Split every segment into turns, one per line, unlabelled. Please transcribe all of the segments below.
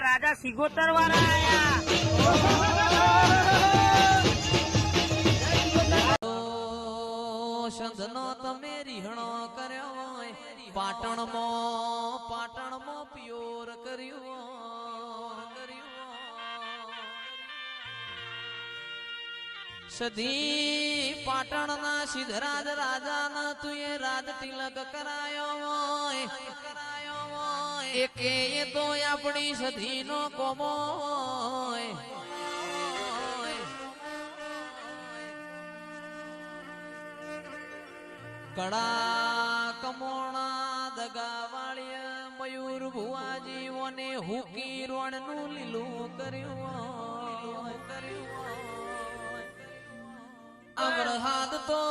રાજા સિગોતર વાળા આયા
સંધનો તમે રીહણો કર્યો હોય પાટણમાં પ્યોર કર્યું સધી પાટણના સિદ્ધરાજ રાજાના તુએ રાજ તિલક કરાયો હોય એકે એ તો આપણી સધીનો કોમો કડા કમોણા દગાવાળીય મયુર ભુવાજીઓને હુકી રોણનું લીલું કર્યું અમરહાદ તો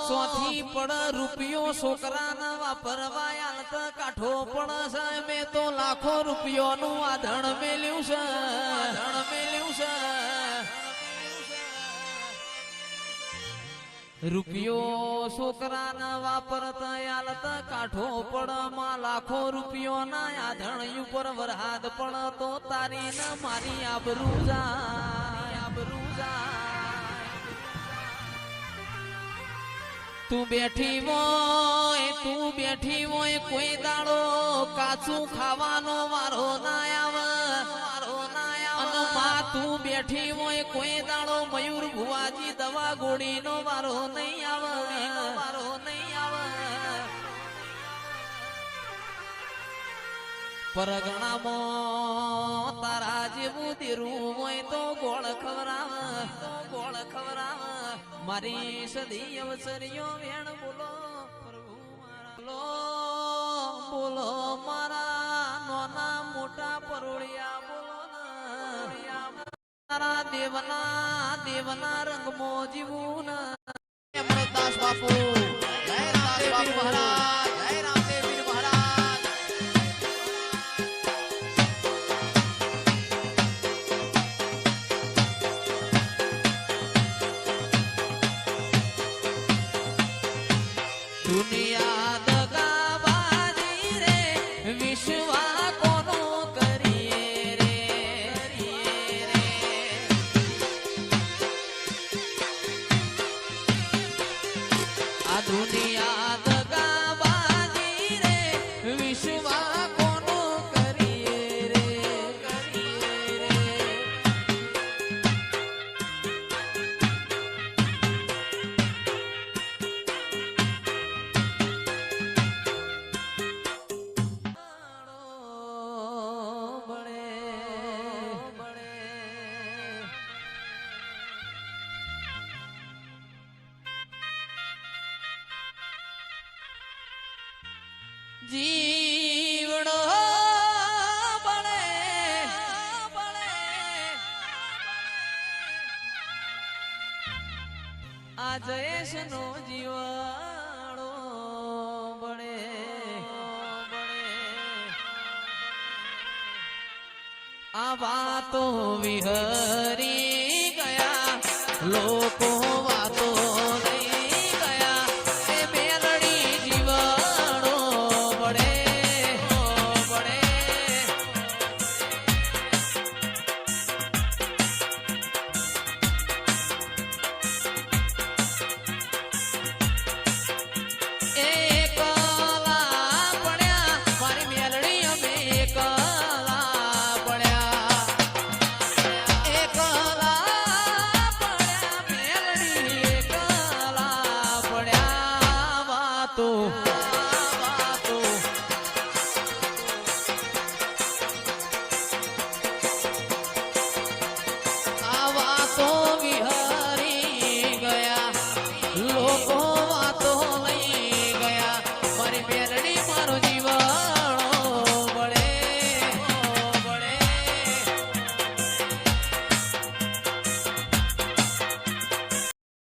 સોથી પણ રૂપિયો છોકરાના વાપરવાયા તો કાઠો પણ છે મેં તો લાખો રૂપિયોનું આ ધણ મેલ્યું છે રૂપિયો છોકરાના વાપરતા યાલતા કાઠો પણ માં લાખો રૂપિયો ના આધણ ઉપર વરહાદ પણ તો તારી ન મારી આબરૂ જાય તું બેઠી હોય કોઈ દાડો કાચું ખાવાનો વારો ના આવે તું બેઠી હોય કોઈ દાડો મયુર ભુવાજી દવા ગોળીનો વારો નહીં આવે પરગણામાં તારા જેવું દેરું હોય તો ગોળ ખવરાવ મારી સદી અવસરીઓ વેણ બોલો મારા નાના મોટા પરોળિયા બોલો તારા દેવના રંગમાં જીવું અમરદાસ બાપુ જય રામદેવ મહારાજ જય રામદેવ મહારાજ દુનિયા દગાબાજી રે વિશ્વા કોનો કરીએ રે આ દુનિયા દગાબાજી રે વિશ્વા કોનો કરીએ રે જીવડો બળે આ જયેશનો જીવાડો બળે આ વાતો વિહરી ગયા લોકો